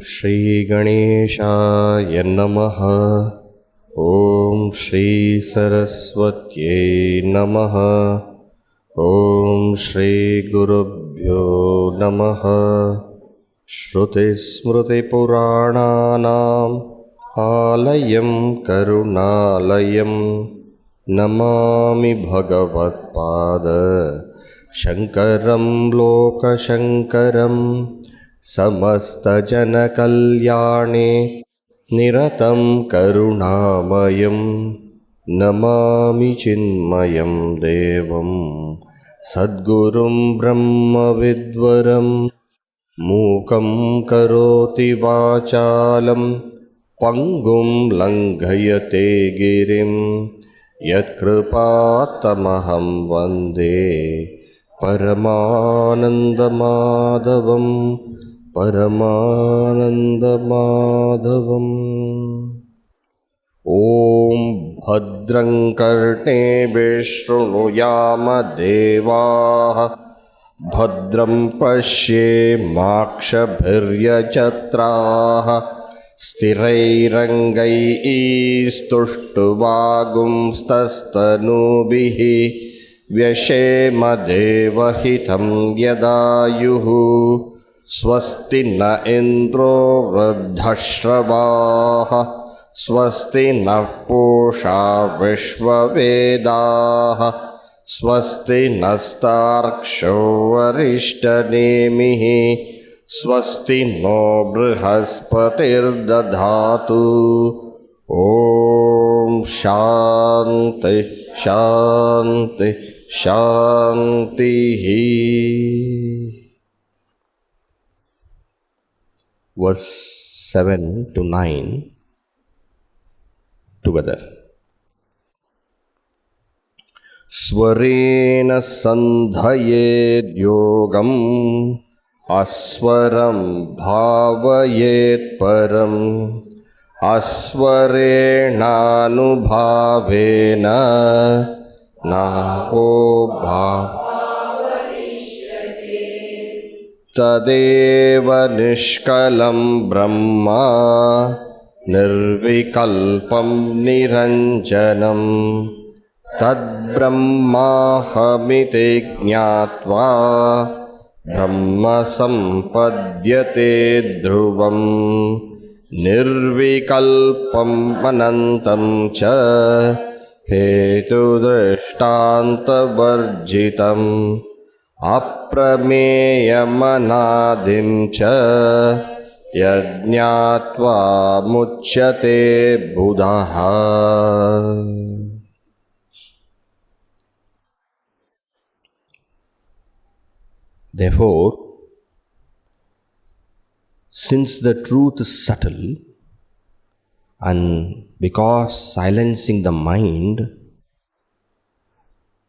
Shri Ganeshaya Namaha. Om Shri Saraswatyai Namaha. Om Shri Gurubhyo Namaha. Shruti Smriti Purananam Alayam Karunalayam Namami Bhagavat Pada Shankaram Loka Shankaram Samasta Jana Kalyane Niratam Karunamayam Namami Chinmayam Devam Sadgurum Brahma Vidvaram Mukam Karoti Vachalam Pangum Langhayate Girim Yatkripatamaham Vande Paramananda Madhavam Paramananda Madhavam. Om Bhadran Karne Vishrunuyama Devaha Bhadram Pashye Makshabhirya Chatraha Sthirairangai Istuštuvagum Stastanubihi Vyashema Devahitam Yadayuhu Swasti na Indro Vradhashravaha Swasti na Pusha Vishvavedaha Swasti nastarksho varishtanemihi Swasti no brihaspatirdadhatu. Om Shanti Shanti Shanti. Verse 7 to 9 together. Swarena sandhayed yogam aswaram bhavayet param aswarena anubhavena naho tadeva nishkalam brahma nirvikalpam niranjanam tad brahmahamiti jnatva brahma sampadyate dhruvam nirvikalpam anantam cha hetu drishtanta varjitam aprameyamanadim cha yajñatva muchyate buddhaha. Therefore, since the truth is subtle, and because silencing the mind,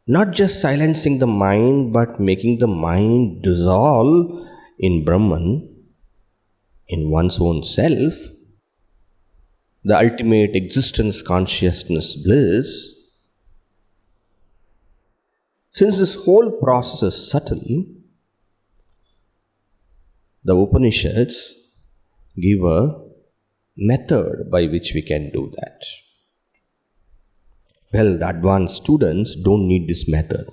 not just silencing the mind, but making the mind dissolve in Brahman, in one's own self, the ultimate existence, consciousness, bliss, since this whole process is subtle, the Upanishads give a method by which we can do that. Well, the advanced students don't need this method.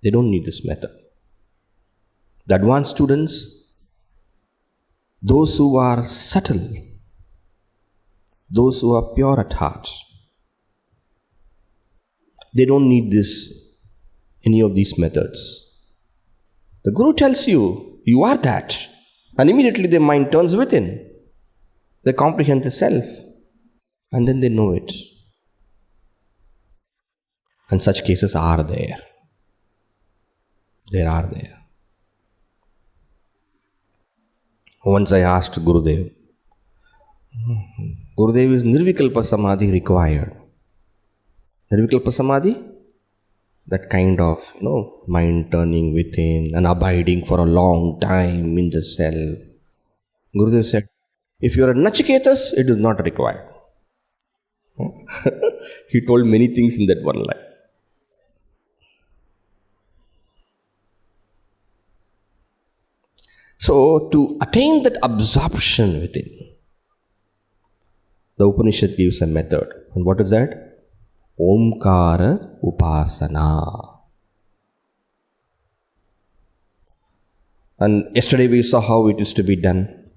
They don't need this method. The advanced students, those who are subtle, those who are pure at heart. They don't need any of these methods. The Guru tells you, you are that. And immediately their mind turns within. They comprehend the self. And then they know it. And such cases are there. There are there. Once I asked Gurudev, Gurudev, is Nirvikalpa Samadhi required? Nirvikalpa Samadhi? That kind of, mind turning within and abiding for a long time in the self. Gurudev said, if you are a Nachiketas, it is not required. He told many things in that one line. So, to attain that absorption within, the Upanishad gives a method. And what is that? Omkara Upasana. And yesterday we saw how it is to be done.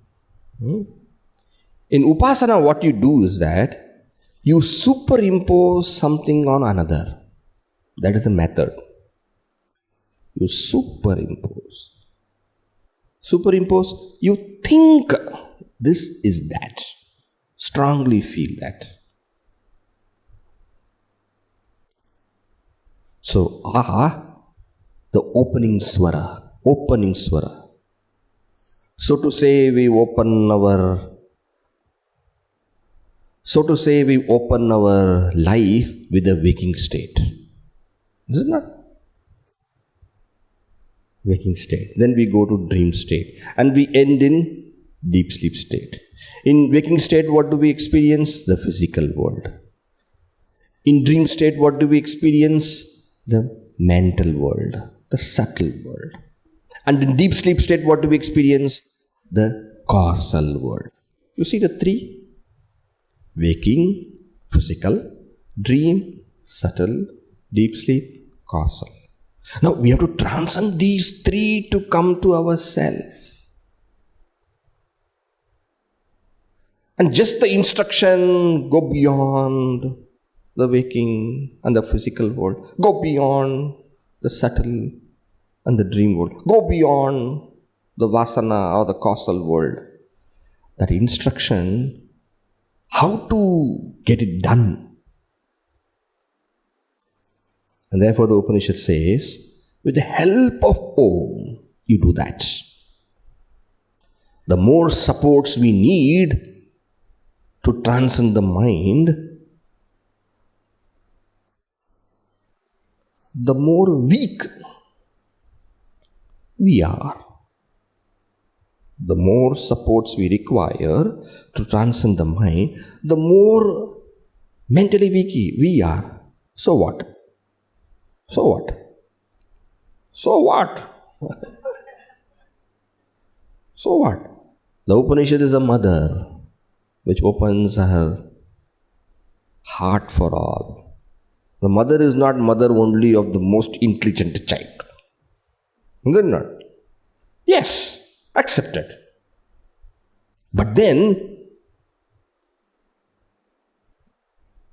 In Upasana, what you do is that you superimpose something on another. That is the method. You superimpose. Superimpose, you think this is that. Strongly feel that. So, the opening swara. So to say, we open our life with a waking state. Is it not? Waking state. Then we go to dream state. And we end in deep sleep state. In waking state, what do we experience? The physical world. In dream state, what do we experience? The mental world. The subtle world. And in deep sleep state, what do we experience? The causal world. You see the three? Waking, physical, dream, subtle, deep sleep, causal. Now we have to transcend these three to come to ourself. And just the instruction, go beyond the waking and the physical world. Go beyond the subtle and the dream world. Go beyond the vasana or the causal world. That instruction, how to get it done. And therefore the Upanishad says, with the help of Om, you do that. The more supports we need to transcend the mind, the more weak we are. The more supports we require to transcend the mind, the more mentally weak we are. So what? So what? So what? So what? The Upanishad is a mother which opens her heart for all. The mother is not mother only of the most intelligent child. Is it not? Yes, accepted. But then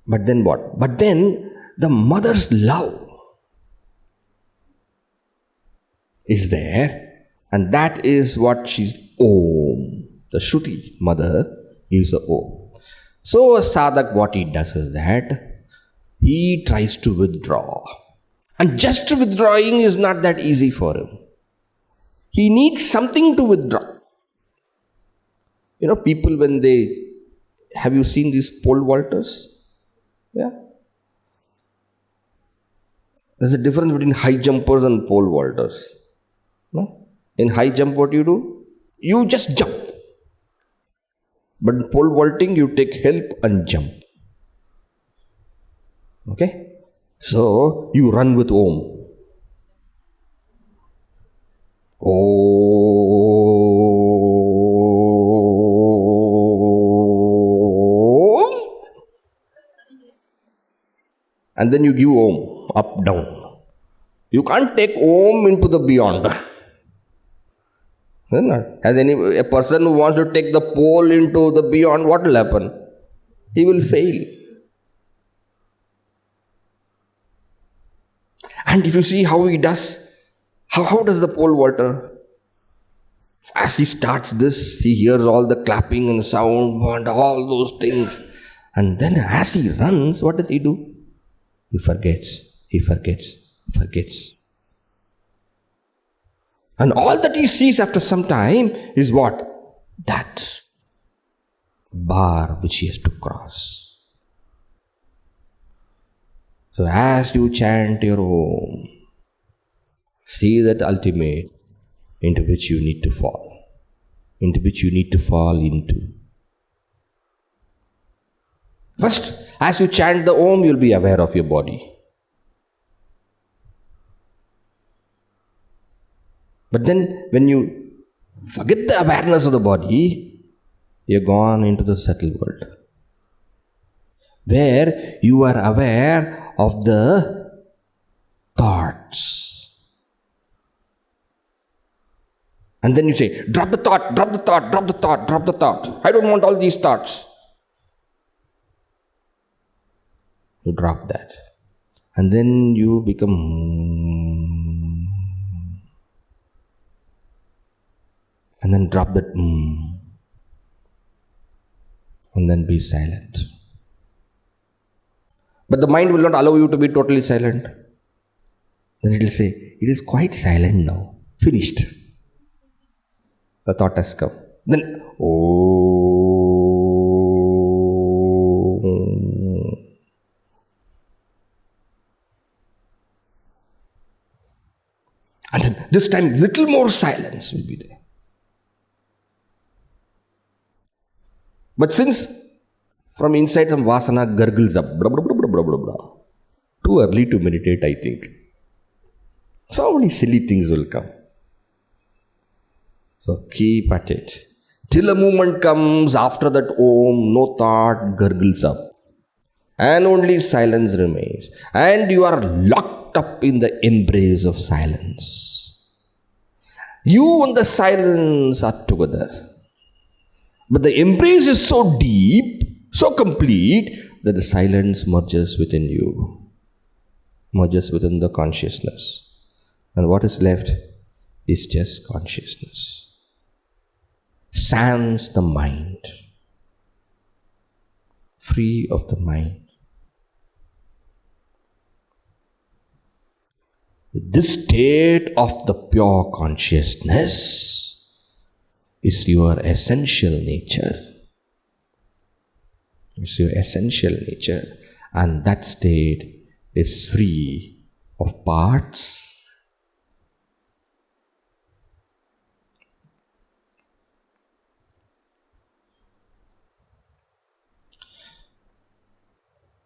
what? But then the mother's love is there, and that is what she's Om. The Shruti mother gives the Om. So a sadhak, what he does is that he tries to withdraw. And just withdrawing is not that easy for him. He needs something to withdraw. People when have you seen these pole vaulters? Yeah. There's a difference between high jumpers and pole vaulters. No? In high jump, what do? You just jump. But in pole vaulting, you take help and jump. Okay? So, you run with Om. Om. And then you give Om, up, down. You can't take Om into the beyond. As a person who wants to take the pole into the beyond, what will happen? He will fail. And if you see how he does, how does the pole vaulter? As he starts this, he hears all the clapping and sound and all those things. And then as he runs, what does he do? He forgets. And all that he sees after some time is what? That bar which he has to cross. So as you chant your Om, see that ultimate into which you need to fall, into. First, as you chant the Om, you'll be aware of your body. But then when you forget the awareness of the body, you're gone into the subtle world, where you are aware of the thoughts. And then you say, drop the thought. I don't want all these thoughts. You drop that. And then you become. And then drop that. And then be silent. But the mind will not allow you to be totally silent. Then it will say, it is quite silent now. Finished. The thought has come. Then, and then this time little more silence will be there. But since from inside some vasana gurgles up, blah, blah, blah, blah, blah, blah. Too early to meditate, I think. So many silly things will come. So keep at it. Till a moment comes after that Om, no thought gurgles up. And only silence remains. And you are locked up in the embrace of silence. You and the silence are together. But the embrace is so deep, so complete, that the silence merges within you. Merges within the consciousness. And what is left is just consciousness. Sans the mind. Free of the mind. This state of the pure consciousness is your essential nature. It's your essential nature. And that state is free of parts.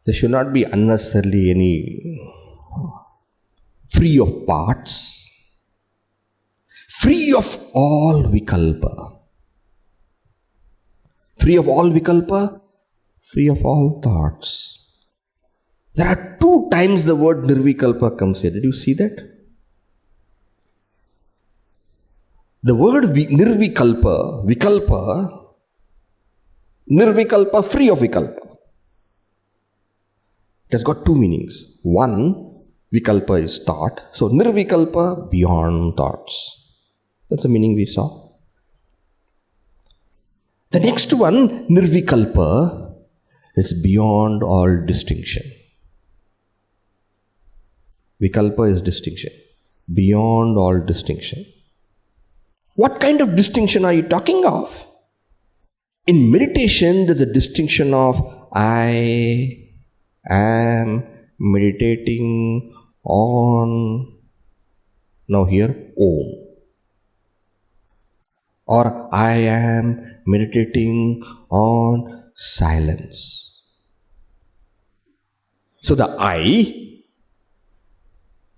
There should not be unnecessarily any free of parts, free of all vikalpa. Free of all vikalpa, free of all thoughts. There are 2 times the word nirvikalpa comes here. Did you see that? The word nirvikalpa, nirvikalpa, free of vikalpa. It has got 2 meanings. One, vikalpa is thought. So nirvikalpa, beyond thoughts. That's the meaning we saw. The next one, nirvikalpa, is beyond all distinction. Vikalpa is distinction. Beyond all distinction. What kind of distinction are you talking of? In meditation, there's a distinction of I am meditating on, now here, Om. Or I am meditating on silence. So the I,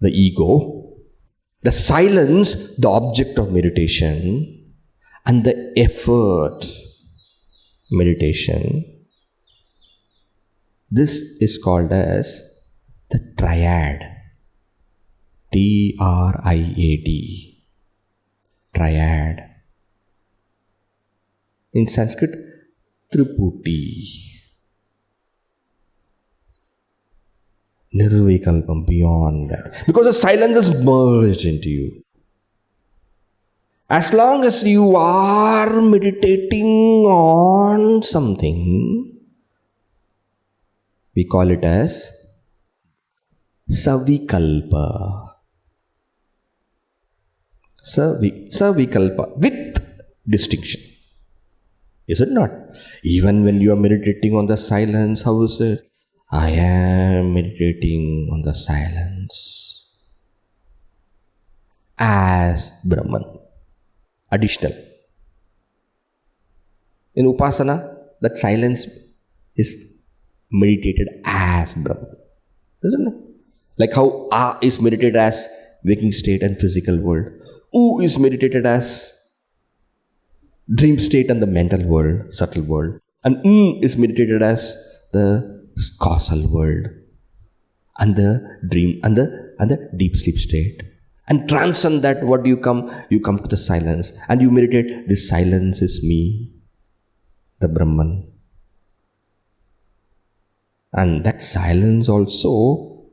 the ego, the silence, the object of meditation, and the effort, meditation, this is called as the triad. Triad. Triad. In Sanskrit, Triputi. Nirvikalpam, beyond that. Because the silence is merged into you. As long as you are meditating on something, we call it as savikalpa. Savikalpa, with distinction. Is it not? Even when you are meditating on the silence, how is it? I am meditating on the silence as Brahman. Additional. In Upasana, that silence is meditated as Brahman. Isn't it? Like how A is meditated as waking state and physical world. U is meditated as dream state and the mental world, subtle world. And is meditated as the causal world and the dream and the deep sleep state. And transcend that, what do you come? You come to the silence and you meditate, this silence is me, the Brahman. And that silence also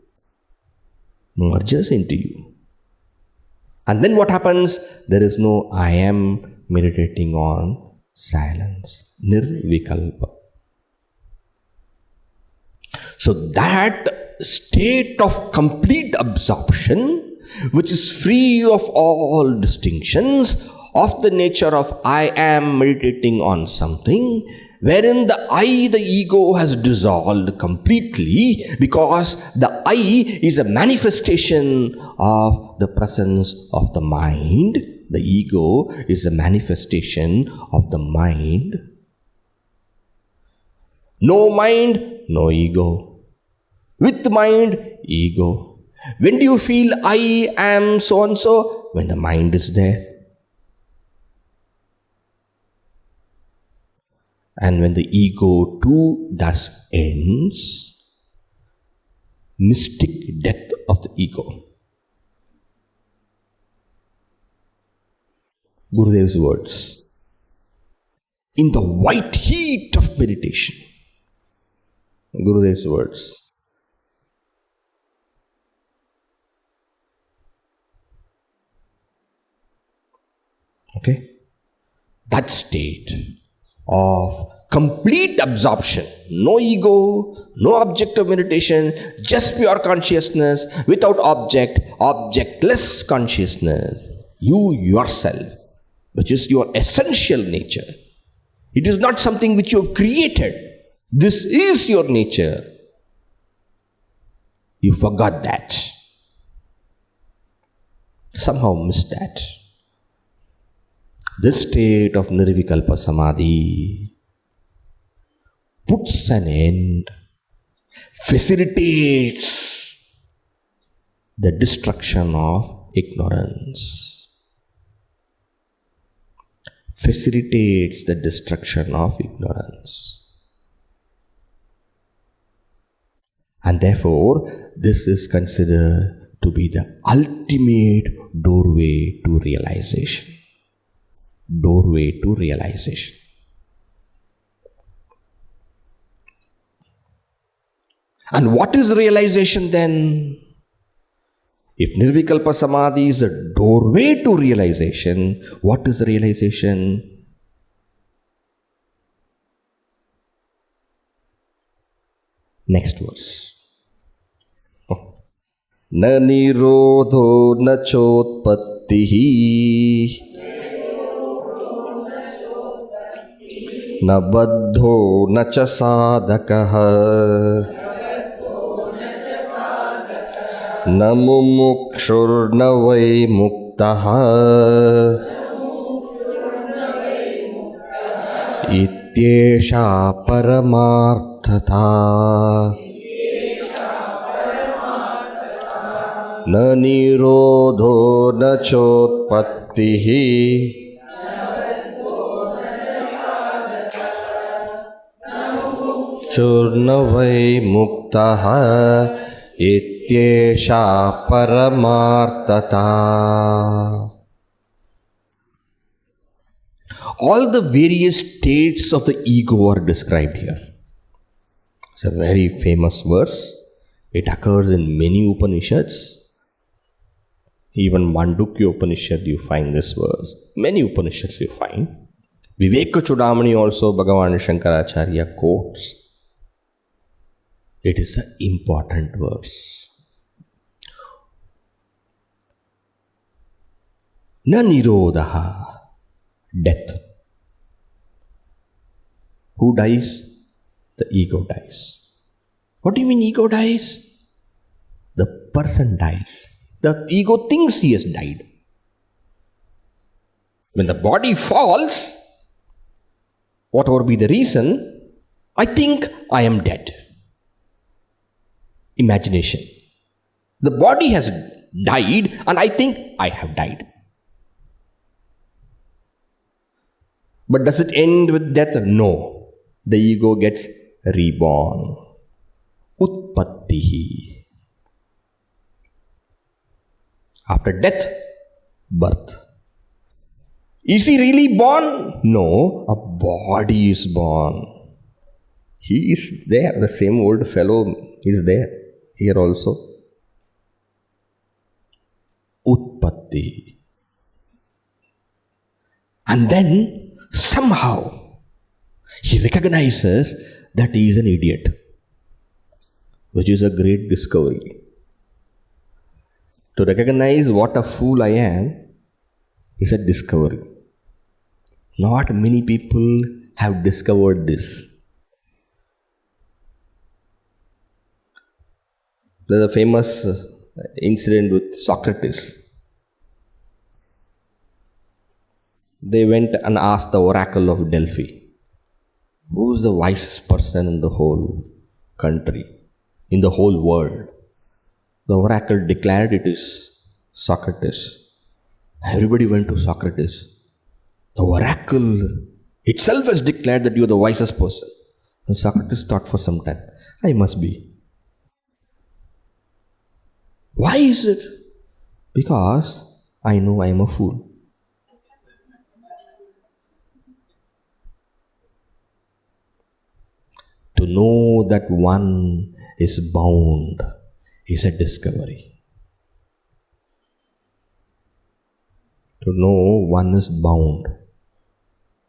merges into you. And then what happens? There is no I am meditating on silence. Nirvikalpa. So that state of complete absorption, which is free of all distinctions, of the nature of I am meditating on something, wherein the I, the ego, has dissolved completely, because the I is a manifestation of the presence of the mind. The ego is a manifestation of the mind. No mind, no ego. With mind, ego. When do you feel I am so and so? When the mind is there. And when the ego too thus ends, mystic death of the ego. Gurudev's words. In the white heat of meditation. Gurudev's words. Okay? That state of complete absorption, no ego, no object of meditation, just pure consciousness, without object, objectless consciousness, you yourself, which is your essential nature. It is not something which you have created. This is your nature. You forgot that. Somehow missed that. This state of Nirvikalpa Samadhi puts an end, facilitates the destruction of ignorance. Facilitates the destruction of ignorance. And therefore, this is considered to be the ultimate doorway to realization. Doorway to realization. And what is realization then? If Nirvikalpa Samadhi is a doorway to realization, what is realization? Next verse. Na nirodho na chotpattihi na baddho na cha sadhakaha na mumukshur na vai muktaha ityesha paramarthata na nirodho na chotpattihi churnavai muktaha ityesha paramarthata. All the various states of the ego are described here. It's a very famous verse. It occurs in many Upanishads. Even Mandukya Upanishad you find this verse. Many Upanishads you find. Viveka Chudamani also Bhagavan Shankaracharya quotes. It is an important verse. Na nirodha, death. Who dies? The ego dies. What do you mean ego dies? The person dies. The ego thinks he has died. When the body falls, whatever be the reason, I think I am dead. Imagination. The body has died and I think I have died. But does it end with death? No. The ego gets reborn. Utpattihi. After death, birth. Is he really born? No. A body is born. He is there. The same old fellow is there. Here also. Utpatti. And then somehow he recognizes that he is an idiot, which is a great discovery. To recognize what a fool I am is a discovery. Not many people have discovered this. There's a famous incident with Socrates. They went and asked the oracle of Delphi, who is the wisest person in the whole country, in the whole world? The oracle declared it is Socrates. Everybody went to Socrates. The oracle itself has declared that you are the wisest person. And Socrates thought for some time, I must be. Why is it? Because I know I am a fool. To know that one is bound is a discovery. To know one is bound.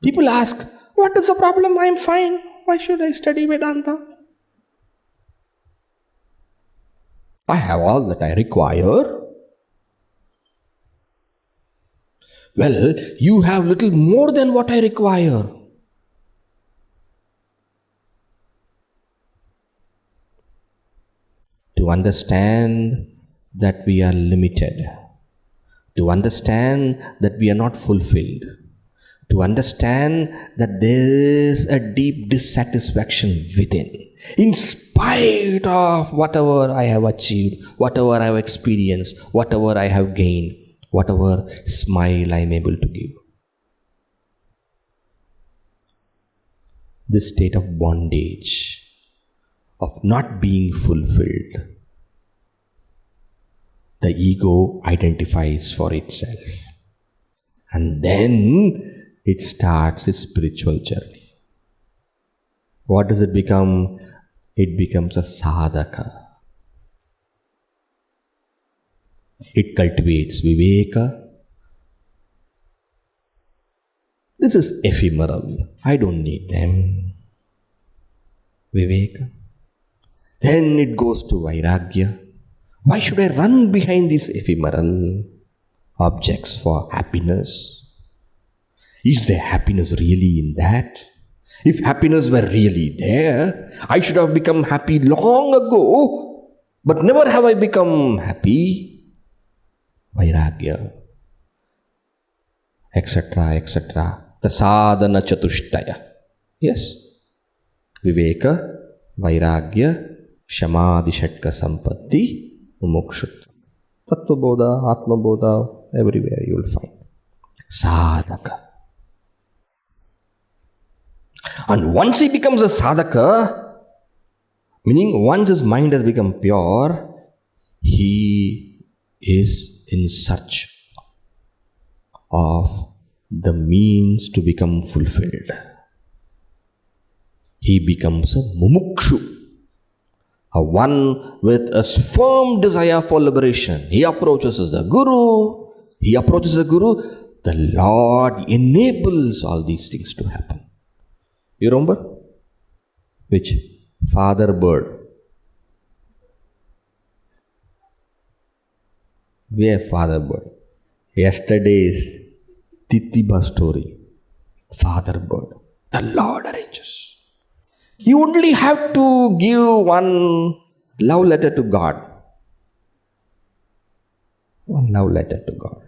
People ask, what is the problem? I am fine. Why should I study Vedanta? I have all that I require. Well, you have little more than what I require. To understand that we are limited, to understand that we are not fulfilled, to understand that there is a deep dissatisfaction within, in spite of whatever I have achieved, whatever I have experienced, whatever I have gained, whatever smile I am able to give. This state of bondage, of not being fulfilled, the ego identifies for itself. And then it starts its spiritual journey. What does it become? It becomes a sadhaka. It cultivates viveka. This is ephemeral. I don't need them. Viveka. Then it goes to vairagya. Why should I run behind these ephemeral objects for happiness? Is there happiness really in that? If happiness were really there, I should have become happy long ago, but never have I become happy. Vairagya, etc., etc. The sadhana chatushtaya. Yes. Viveka, vairagya, shamadhi shatka sampatti, mumukshut. Tattva bodha, atma bodha, everywhere you will find. Sadhaka. And once he becomes a sadhaka, meaning once his mind has become pure, he is in search of the means to become fulfilled. He becomes a mumukshu. a one with a firm desire for liberation. He approaches the Guru. The Lord enables all these things to happen. You remember? Which? Father bird. We have father bird. Yesterday's Titiba story. Father bird. The Lord arranges. You only have to give one love letter to God. One love letter to God.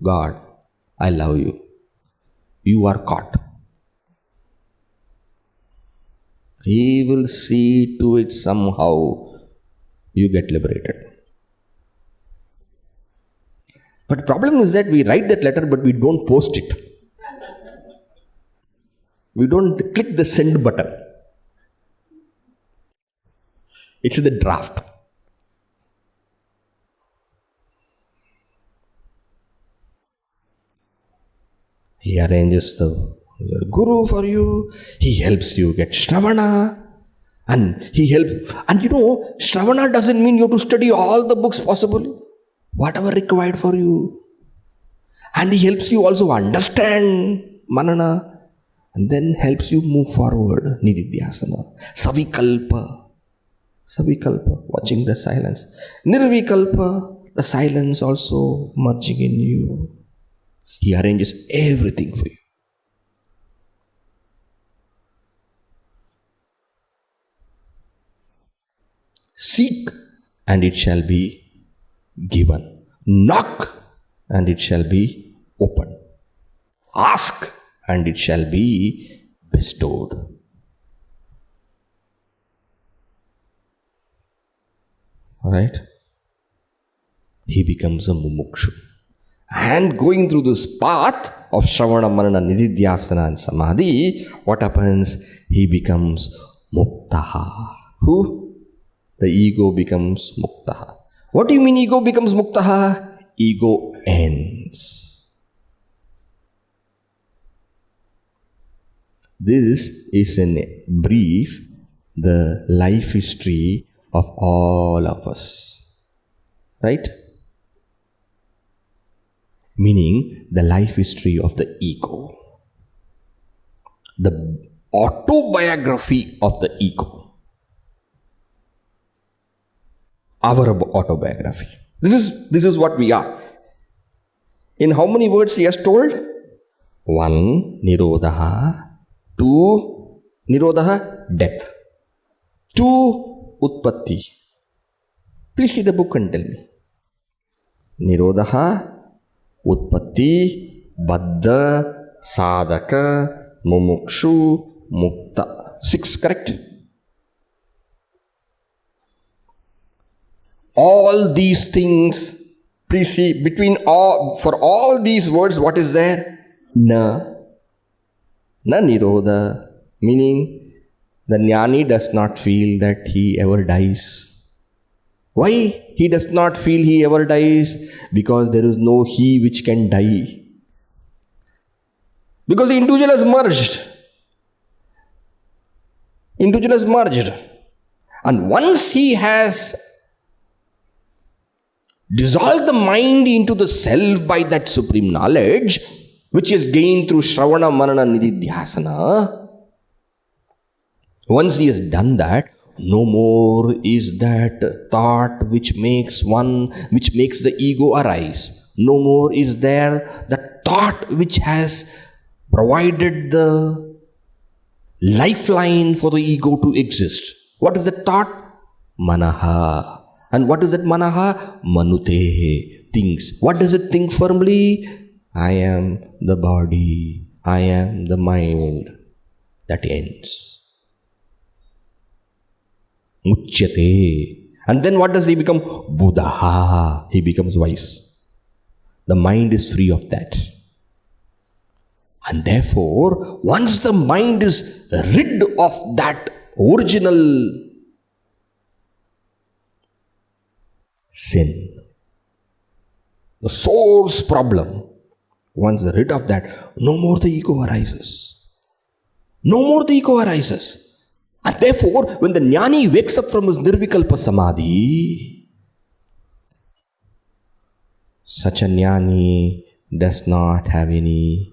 God, I love you. You are caught. He will see to it somehow you get liberated. But the problem is that we write that letter but we don't post it. We don't click the send button. It's in the draft. He arranges your guru for you. He helps you get Shravana. And Shravana doesn't mean you have to study all the books possible. Whatever required for you. And he helps you also understand Manana. And then helps you move forward. Nididhyasana. Savikalpa, watching the silence. Nirvikalpa, the silence also merging in you. He arranges everything for you. Seek and it shall be given. Knock and it shall be opened. Ask and it shall be bestowed. Alright? He becomes a mumukshu. And going through this path of Shravana, Manana, Nididhyasana and Samadhi, what happens? He becomes muktaha. Who? The ego becomes muktaha. What do you mean ego becomes muktaha? Ego ends. This is in brief the life history of all of us. Right? Meaning the life history of the ego. The autobiography of the ego. Our autobiography. This is what we are. In how many words he has told? 1. Nirodha. 2. Nirodha, death. 2. Utpatti. Please see the book and tell me. Nirodha, Utpatti, Baddha, Sadhaka, Mumukshu, Mukta. 6, correct? All these things, please see, for all these words, what is there? Na Nirodha, meaning the jnani does not feel that he ever dies. Why he does not feel he ever dies? Because there is no he which can die. Because the individual has merged. And once he has dissolved the mind into the self by that supreme knowledge, which is gained through Shravana, Manana, Nididhyasana, once he has done that, no more is that thought which makes the ego arise. No more is there the thought which has provided the lifeline for the ego to exist. What is the thought? Manaha. And what is that manaha? Manute. Thinks. What does it think firmly? I am the body. I am the mind. That ends. Muchyate. And then what does he become? Buddha. He becomes wise. The mind is free of that. And therefore, once the mind is rid of that original sin, the source problem, once rid of that, no more the ego arises. And therefore, when the jnani wakes up from his nirvikalpa samadhi, such a jnani does not have any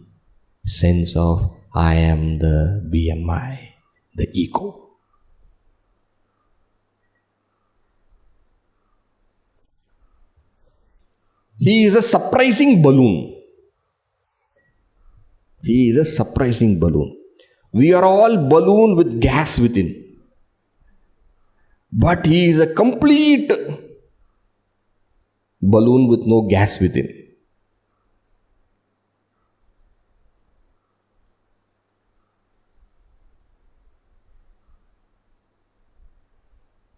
sense of I am the BMI, the ego. He is a surprising balloon. He is a surprising balloon. We are all balloon with gas within. But he is a complete balloon with no gas within.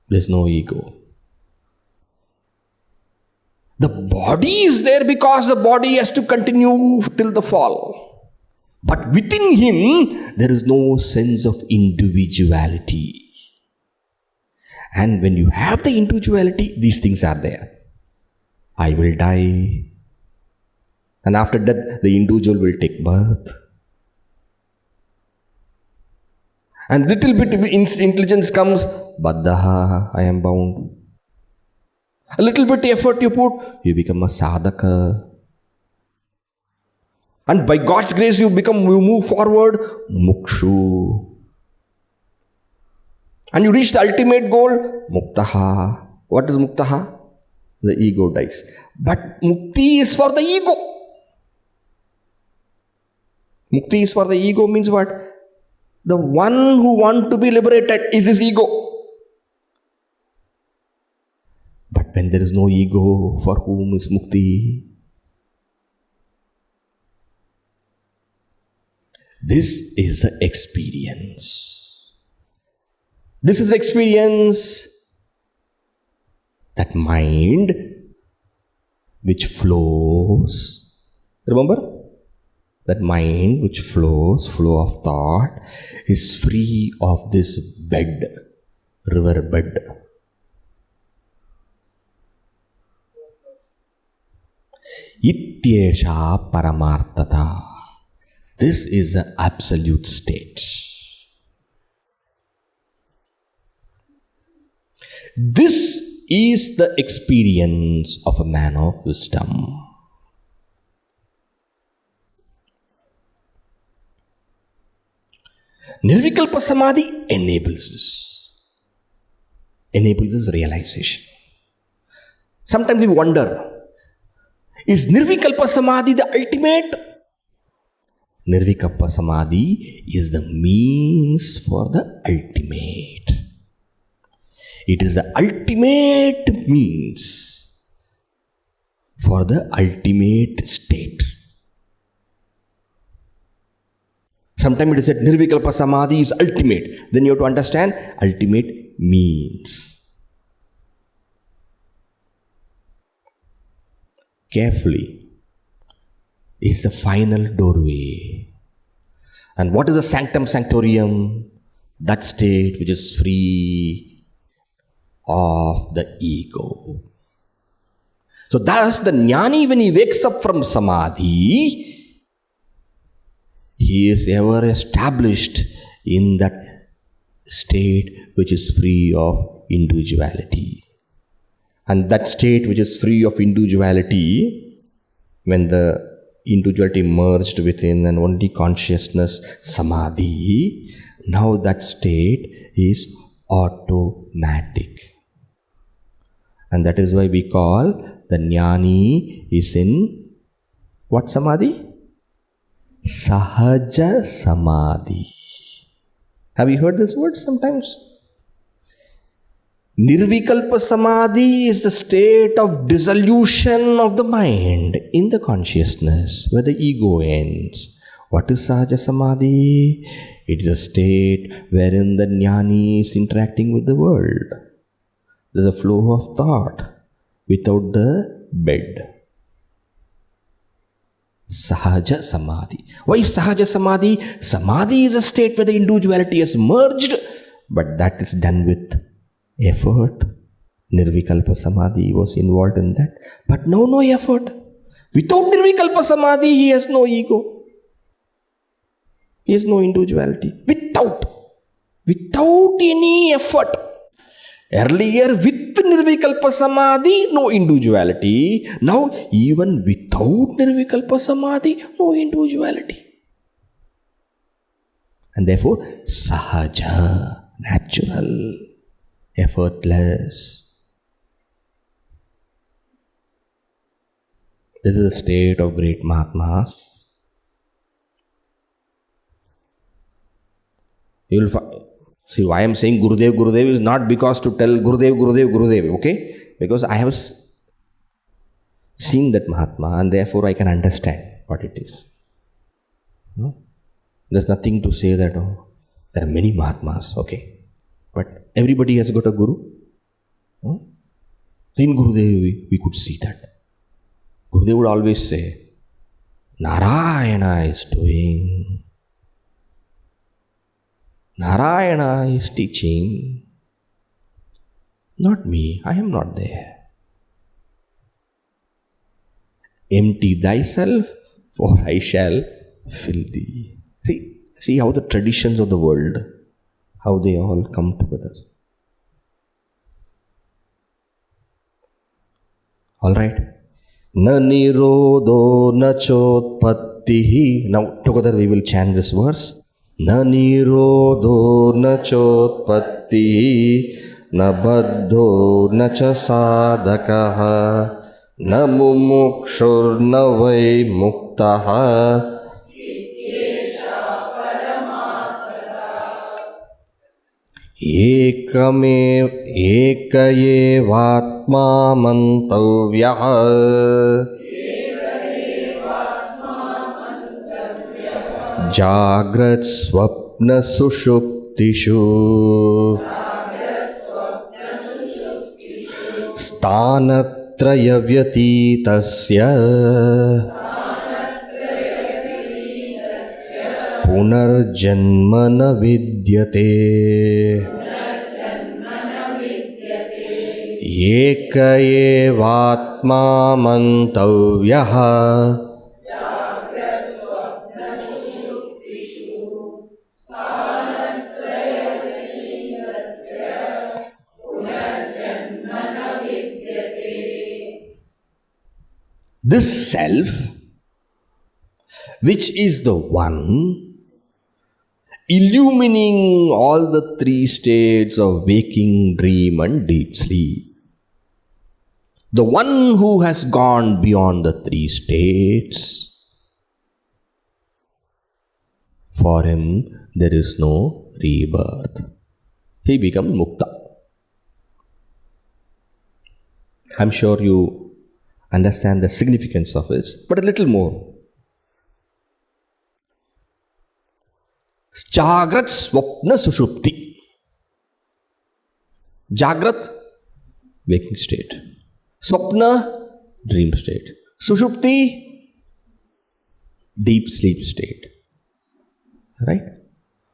There's no ego. The body is there because the body has to continue till the fall. But within him, there is no sense of individuality. And when you have the individuality, these things are there. I will die. And after death, the individual will take birth. And little bit of intelligence comes, Baddhaha, I am bound. A little bit effort you put, you become a sadhaka. And by God's grace, you move forward, mukshu. And you reach the ultimate goal, muktaha. What is muktaha? The ego dies. But mukti is for the ego. Mukti is for the ego means what? The one who wants to be liberated is his ego. But when there is no ego, for whom is mukti? This is the experience. This is experience. That mind which flows. Remember? That mind which flows, flow of thought, is free of this bed, river bed. Ityesha paramartata. This is an absolute state. This is the experience of a man of wisdom. Nirvikalpa Samadhi enables this. Enables this realization. Sometimes we wonder, is Nirvikalpa Samadhi the ultimate? Nirvikalpa Samadhi is the means for the ultimate. It is the ultimate means for the ultimate state. Sometimes it is said Nirvikalpa Samadhi is ultimate. Then you have to understand ultimate means. Carefully. Is the final doorway. And what is the sanctum sanctorium? That state which is free of the ego. So thus the jnani, when he wakes up from samadhi, he is ever established in that state which is free of individuality. And that state which is free of individuality, when the individuality merged within and only consciousness, samadhi, now that state is automatic. And that is why we call the jnani is in what samadhi? Sahaja samadhi. Have you heard this word sometimes? Nirvikalpa Samadhi is the state of dissolution of the mind in the consciousness where the ego ends. What is Sahaja Samadhi? It is a state wherein the jnani is interacting with the world. There is a flow of thought without the bed. Sahaja Samadhi. Why Sahaja Samadhi? Samadhi is a state where the individuality is merged, but that is done with effort. Nirvikalpa Samadhi was involved in that. But now no effort. Without Nirvikalpa Samadhi, he has no ego. He has no individuality. Without. without any effort. Earlier, with Nirvikalpa Samadhi, no individuality. Now, even without Nirvikalpa Samadhi, no individuality. And therefore, Sahaja, natural, effortless. This is a state of great Mahatmas. You will find. See, why I am saying Gurudev, Gurudev is not because to tell Gurudev, Gurudev, Gurudev, okay? Because I have seen that Mahatma and therefore I can understand what it is. No? There's nothing to say that, oh, there are many Mahatmas, okay? But everybody has got a Guru. No? In Gurudev, we could see that. Gurudev would always say, Narayana is doing. Narayana is teaching, not me, I am not there. Empty thyself, for I shall fill thee. See how the traditions of the world, how they all come together. Alright. Na nirodho na chotpattihi. Now together we will chant this verse. Na nirodho na chotpattihi, na baddho na cha sadhakaha, na mumukshur na vai muktaha. Ekayevatma mantavyaha. Jagrat swapna sushuptishu stanatraya vyatitasya punarjanma na vidyate. Ekayevatma mantavyaha. This self, which is the one illumining all the three states of waking, dream and deep sleep. The one who has gone beyond the three states, for him there is no rebirth. He becomes mukta. I'm sure you understand the significance of this, but a little more. Jagrat swapna sushupti. Jagrat, waking state. Swapna, dream state. Sushupti, deep sleep state. Right?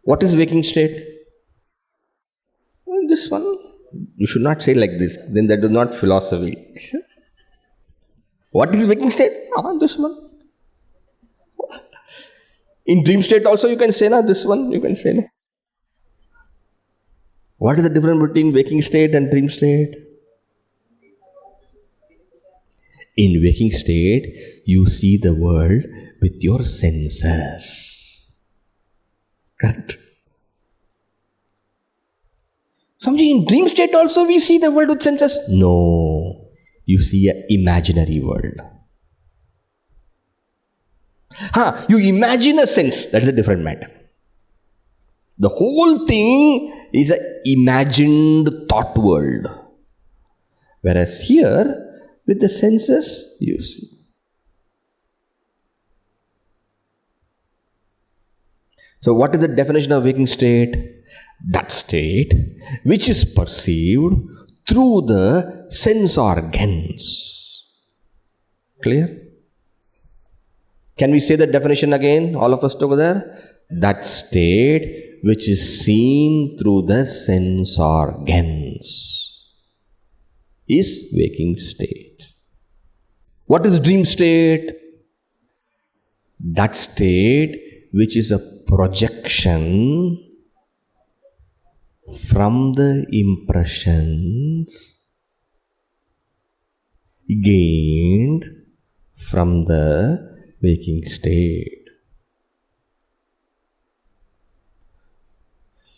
What is waking state? Well, this one. You should not say like this. Then that is not philosophy. What is waking state? This one. In dream state also you can say, this one you can say. What is the difference between waking state and dream state? In waking state, you see the world with your senses. Correct? Swamiji, in dream state also we see the world with senses? No. You see an imaginary world. You imagine a sense, that is a different matter. The whole thing is an imagined thought world. Whereas here, with the senses, you see. So what is the definition of waking state? That state which is perceived through the sense organs. Clear? Can we say the definition again, all of us together? That state which is seen through the sense organs is waking state. What is dream state? That state which is a projection from the impressions gained from the waking state.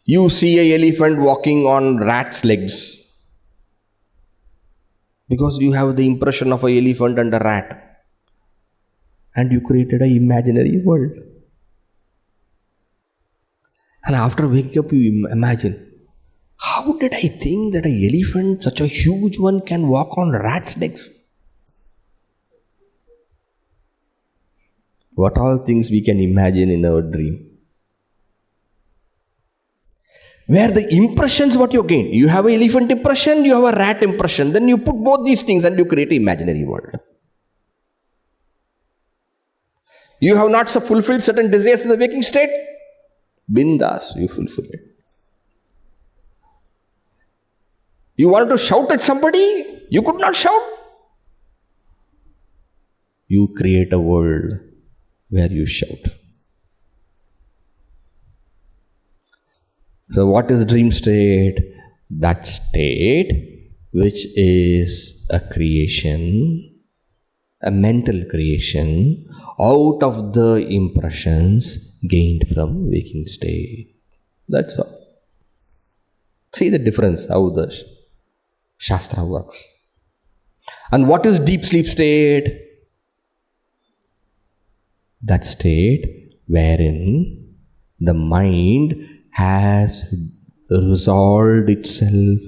You see an elephant walking on rat's legs because you have the impression of an elephant and a rat, and you created an imaginary world. And after waking up, you imagine, how did I think that an elephant, such a huge one, can walk on rat's legs? What all things we can imagine in our dream. Where the impressions what you gain. You have an elephant impression, you have a rat impression. Then you put both these things and you create an imaginary world. You have not fulfilled certain desires in the waking state. Bindas, you fulfill it. You wanted to shout at somebody, you could not shout. You create a world where you shout. So what is dream state? That state which is a creation, a mental creation out of the impressions gained from waking state. That's all. See the difference, how the Shastra works. And what is deep sleep state? That state wherein the mind has resolved itself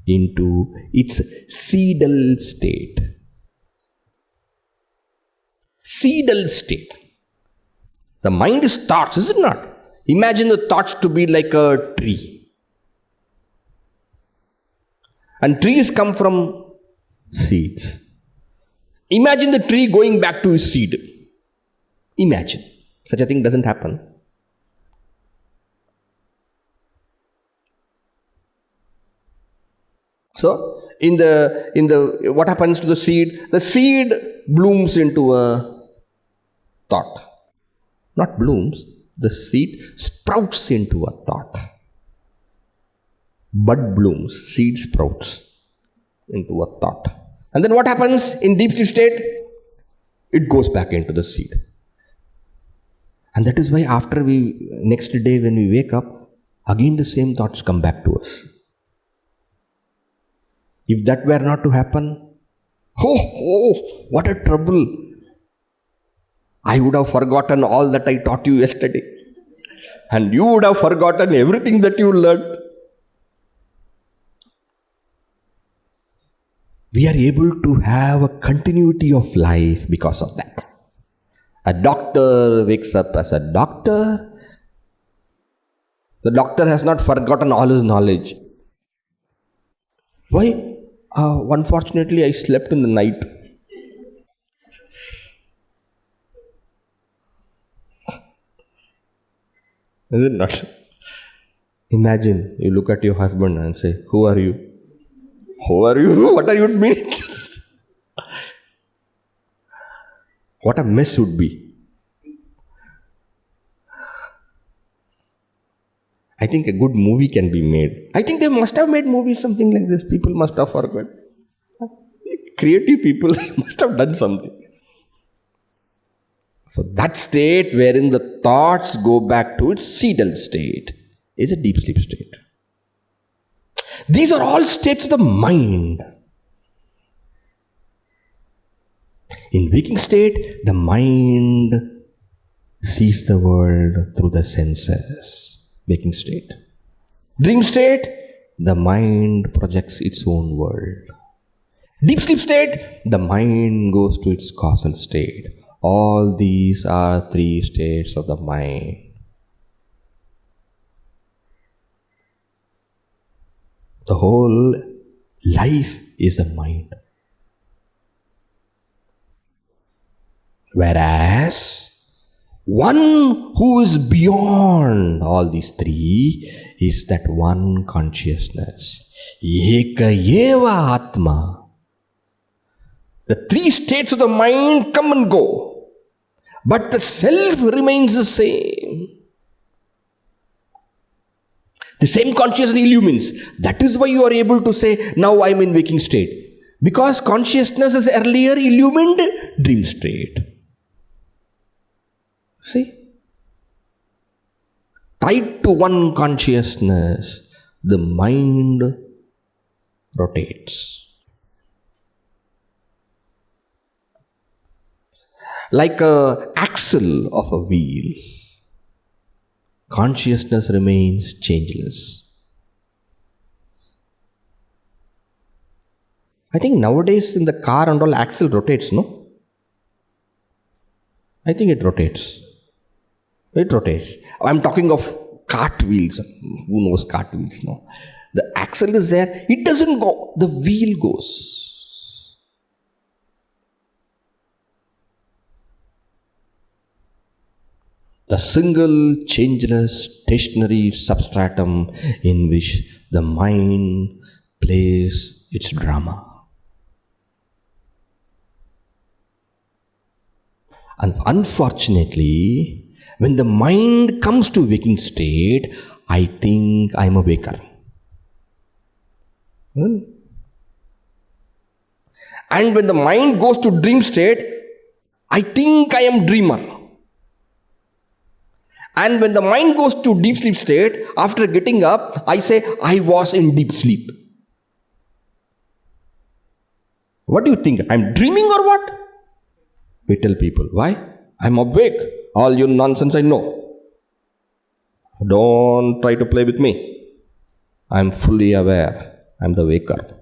into its seedal state. Seedal state. The mind is thoughts, is it not? Imagine the thoughts to be like a tree. And trees come from seeds. Imagine the tree going back to its seed. Imagine. Such a thing doesn't happen. So, in the what happens to the seed? The seed blooms into a thought. Not blooms, the seed sprouts into a thought. Bud blooms, seed sprouts into a thought. And then what happens in deep sleep state? It goes back into the seed. And that is why after next day when we wake up, again the same thoughts come back to us. If that were not to happen, what a trouble. I would have forgotten all that I taught you yesterday. And you would have forgotten everything that you learned. We are able to have a continuity of life because of that. A doctor wakes up as a doctor. The doctor has not forgotten all his knowledge. Why? Unfortunately, I slept in the night. Is it not? Imagine you look at your husband and say, "Who are you? Who are you? What are you meaning?" What a mess would be. I think a good movie can be made. I think they must have made movies something like this. People must have forgotten. Creative people must have done something. So that state wherein the thoughts go back to its seedal state is a deep sleep state. These are all states of the mind. In waking state, the mind sees the world through the senses. Waking state. Dream state, the mind projects its own world. Deep sleep state, the mind goes to its causal state. All these are three states of the mind. The whole life is the mind. Whereas one who is beyond all these three is that one consciousness. Eka eva atma. The three states of the mind come and go, but the self remains the same. The same consciousness illumines. That is why you are able to say, now I am in waking state. Because consciousness is earlier illumined dream state. See? Tied to one consciousness, the mind rotates. Like an axle of a wheel, consciousness remains changeless. I think nowadays in the car and all, axle rotates, no? I think it rotates. It rotates. I'm talking of cart wheels. Who knows cart wheels now? The axle is there. It doesn't go. The wheel goes. The single changeless stationary substratum in which the mind plays its drama. And unfortunately, when the mind comes to waking state, I think I am a waker. And when the mind goes to dream state, I think I am dreamer. And when the mind goes to deep sleep state, after getting up, I say, I was in deep sleep. What do you think? I'm dreaming or what? We tell people, why? I'm awake. All your nonsense I know. Don't try to play with me. I'm fully aware. I'm the waker.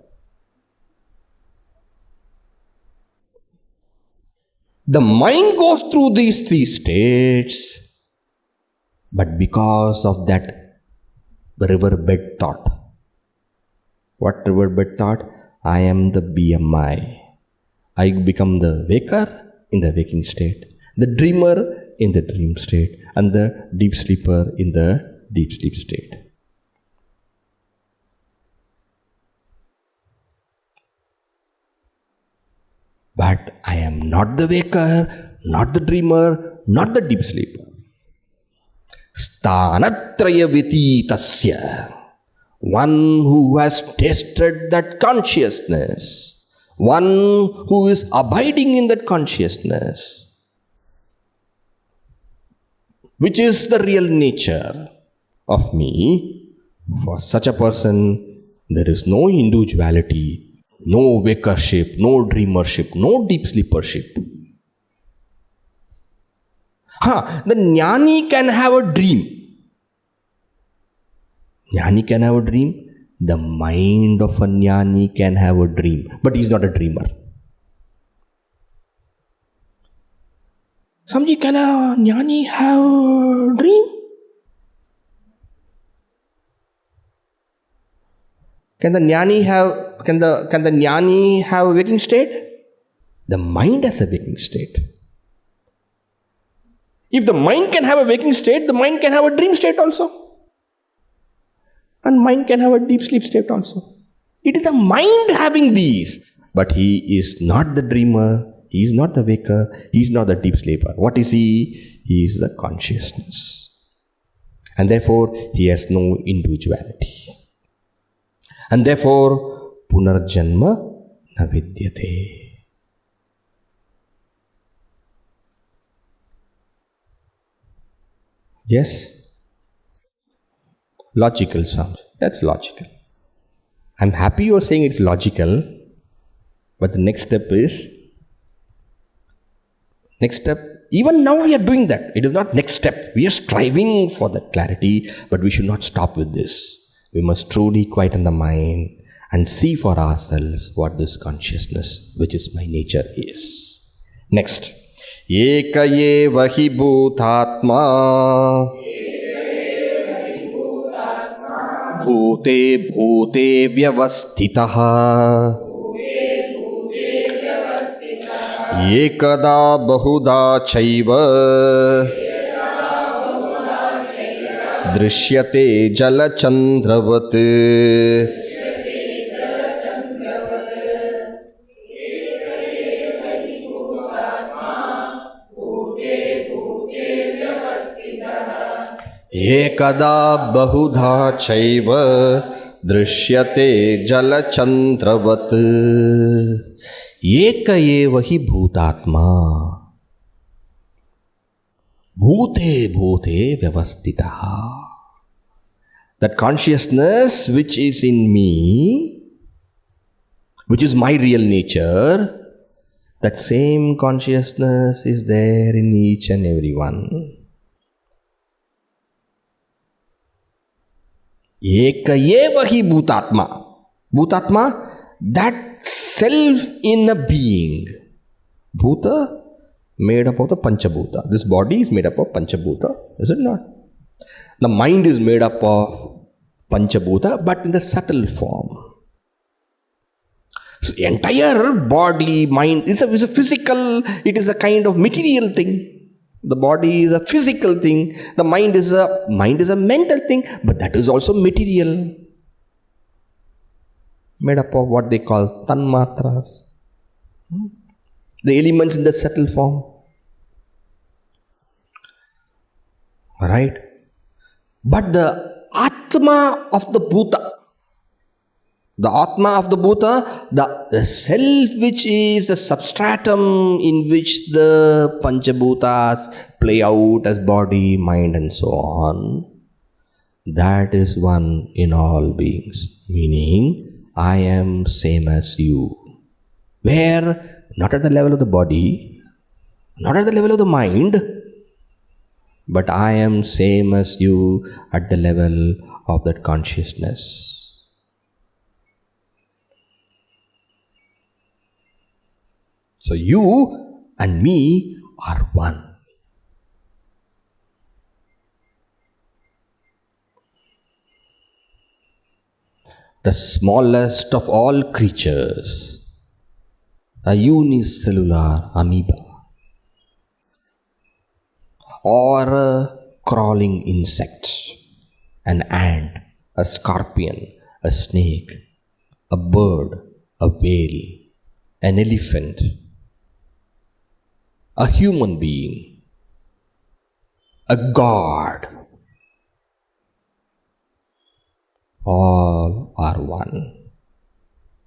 The mind goes through these three states, but because of that riverbed thought. What riverbed thought? I am the BMI. I become the waker in the waking state, the dreamer in the dream state, and the deep sleeper in the deep sleep state. But I am not the waker, not the dreamer, not the deep sleeper. Stanatraya vititasya. One who has tasted that consciousness. One who is abiding in that consciousness, which is the real nature of me. For such a person, there is no individuality, no wakership, no dreamership, no deep sleepership. The jnani can have a dream. Jnani can have a dream. The mind of a jnani can have a dream, but he is not a dreamer. Samji, can a jnani have a dream? Can the jnani have a waking state? The mind has a waking state. If the mind can have a waking state, the mind can have a dream state also. And mind can have a deep sleep state also. It is the mind having these. But he is not the dreamer, he is not the waker, he is not the deep sleeper. What is he? He is the consciousness. And therefore, he has no individuality. And therefore, punarjanma na vidyate. Yes? Logical sounds. That's logical. I'm happy you're saying it's logical, but the next step, even now we are doing that. It is not next step. We are striving for that clarity, but we should not stop with this. We must truly quieten the mind and see for ourselves what this consciousness, which is my nature, is. Next. Eka eva hi bhutatma bhute bhute vyavastitah ekada bahuda chaiva drishyate jalachandravat. ekada bahudha chaiva drishyate jalachandravat eka eva hi bhutatma bhute bhute vyavastitaha. That consciousness which is in me, which is my real nature, that same consciousness is there in each and every one. Eka eva hi bhutatma. Bhutatma, that self in a being. Bhuta, made up of the Panchabhuta. This body is made up of Panchabhuta, is it not? The mind is made up of Panchabhuta, but in the subtle form. So entire body, mind, it's a physical, it is a kind of material thing. The body is a physical thing. The mind is a mental thing, but that is also material. Made up of what they call tanmatras. The elements in the subtle form. Right? But the Atma of the Bhuta, the self which is the substratum in which the Panchabhutas play out as body, mind and so on, that is one in all beings. Meaning, I am same as you. Where, not at the level of the body, not at the level of the mind, but I am same as you at the level of that consciousness. So you and me are one. The smallest of all creatures, a unicellular amoeba, or a crawling insect, an ant, a scorpion, a snake, a bird, a whale, an elephant, a human being, a god, all are one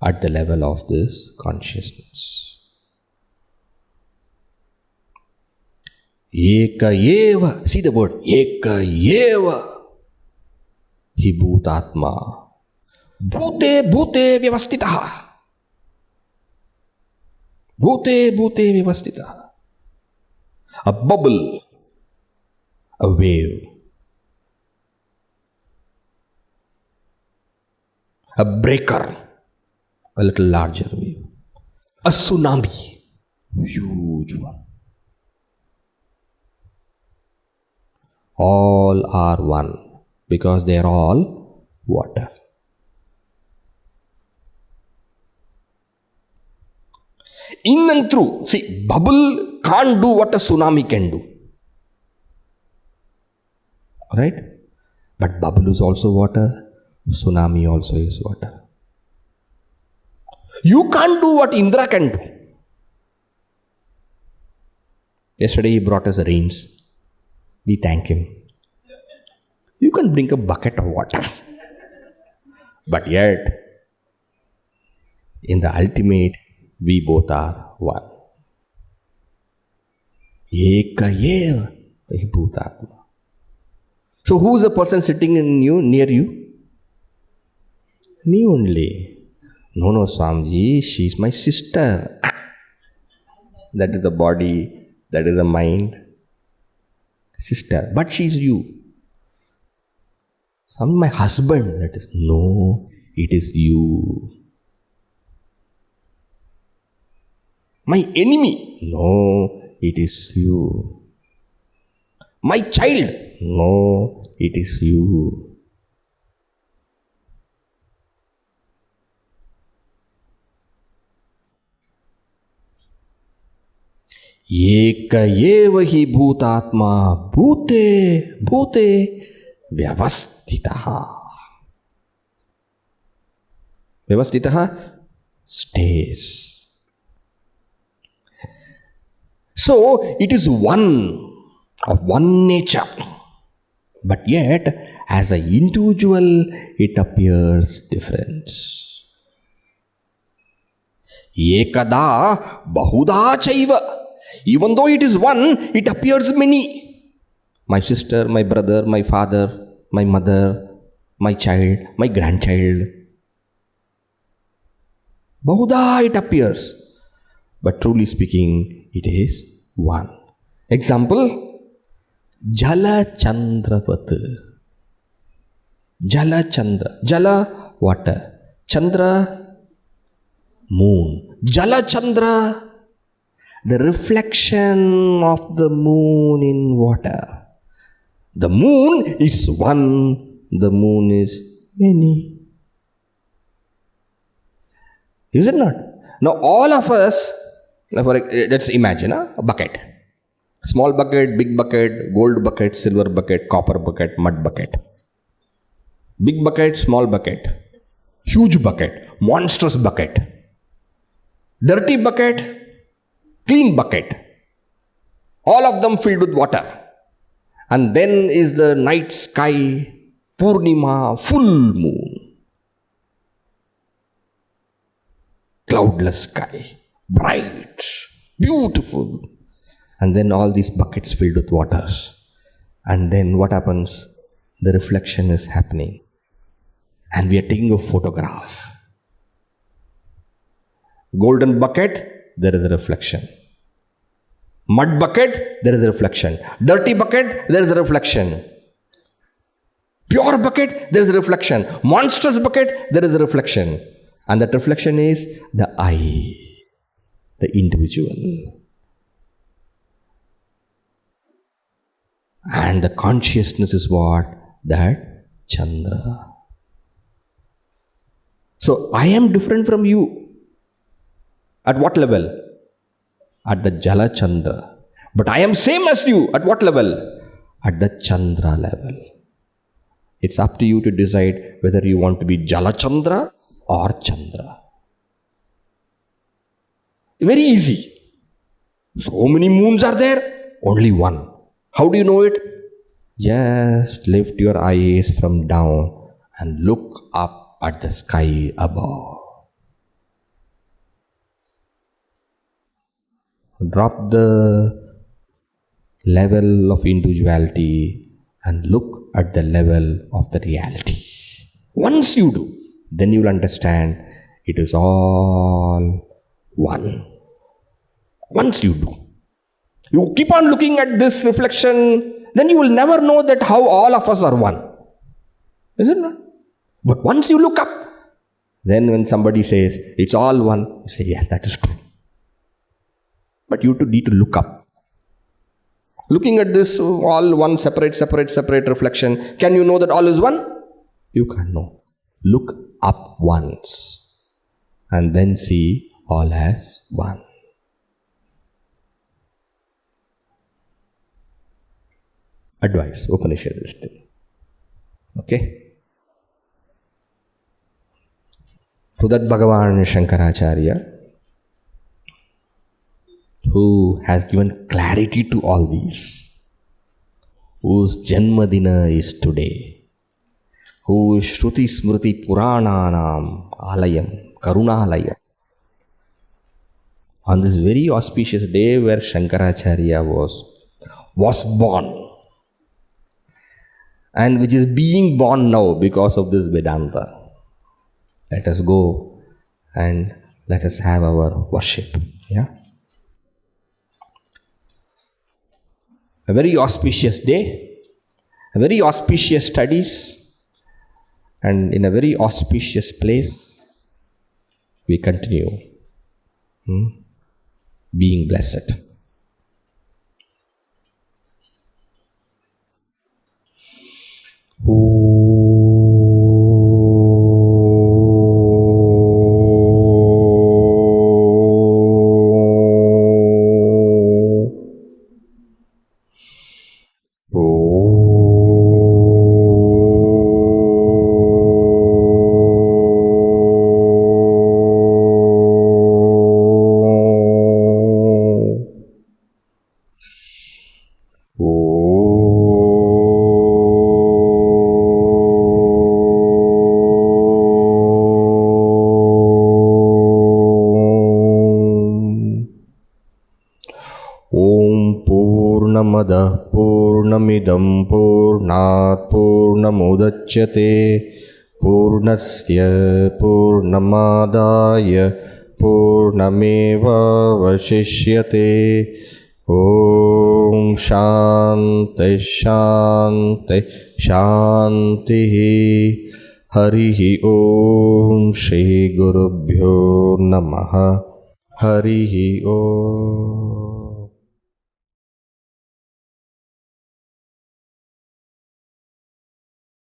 at the level of this consciousness. Eka eva, see the word, eka eva hi bhutatma bhute bhute vyavastitaha. Bhute bhute vyavastitaha. A bubble, a wave, a breaker, a little larger wave, a tsunami, huge one. All are one because they are all water. In and through, see, bubble can't do what a tsunami can do. Right? But bubble is also water, tsunami also is water. You can't do what Indra can do. Yesterday he brought us rains. We thank him. You can bring a bucket of water. But yet, in the ultimate, we both are one. Eka eva hi bhutatma. So who is the person sitting in you, near you? Me only. No, Swamiji, she is my sister. That is the body, that is the mind. Sister, but she is you. Some my husband, that is, no, it is you. My enemy, no, it is you. My child, no, it is you. Eka eva hi bhutatma bhute bhute vyavastitaha. Vyavastitaha stays. So it is one of one nature. But yet, as an individual, it appears different. Ekada bahuda chaiva. Even though it is one, it appears many. My sister, my brother, my father, my mother, my child, my grandchild. Bahuda it appears. But truly speaking, it is one. Example, Jala Chandravat. Jala Chandra. Jala, water. Chandra, moon. Jala Chandra, the reflection of the moon in water. The moon is one, the moon is many. Is it not? Now all of us, let's imagine a bucket. Small bucket, big bucket, gold bucket, silver bucket, copper bucket, mud bucket. Big bucket, small bucket. Huge bucket, monstrous bucket. Dirty bucket, clean bucket. All of them filled with water. And then is the night sky, Purnima, full moon. Cloudless sky, bright, beautiful. And then all these buckets filled with waters. And then what happens? The reflection is happening. And we are taking a photograph. Golden bucket, there is a reflection. Mud bucket, there is a reflection. Dirty bucket, there is a reflection. Pure bucket, there is a reflection. Monstrous bucket, there is a reflection. And that reflection is the I, the individual. And the consciousness is what? That Chandra. So I am different from you. At what level? At the Jala Chandra. But I am same as you. At what level? At the Chandra level. It's up to you to decide whether you want to be Jala Chandra or Chandra. Very easy. So many moons are there, only one. How do you know it? Just lift your eyes from down and look up at the sky above. Drop the level of individuality and look at the level of the reality. Once you do, then you will understand it is all one. Once you do. You keep on looking at this reflection, then you will never know that how all of us are one. Is it not? But once you look up, then when somebody says, it's all one, you say, yes, that is true. But you need to look up. Looking at this all one separate reflection, can you know that all is one? You can't know. Look up once and then see all as one. Advice, Upanishad is still. Okay? So that Bhagavan Shankaracharya, who has given clarity to all these, whose Janmadina is today, who is Shruti Smriti Purananam Alayam, Karunalayam. On this very auspicious day where Shankaracharya was born, and which is being born now because of this Vedanta, let us go and let us have our worship. Yeah? A very auspicious day, a very auspicious studies, and in a very auspicious place, we continue being blessed. पूर्णमिदं पूर्णात् पूर्णमुदच्यते पूर्णस्य पूर्णमादाय पूर्णमेवावशिष्यते। ॐ शान्ति शान्ति शान्तिः। हरिः ॐ श्रीगुरुभ्यो नमः। हरिः ॐ।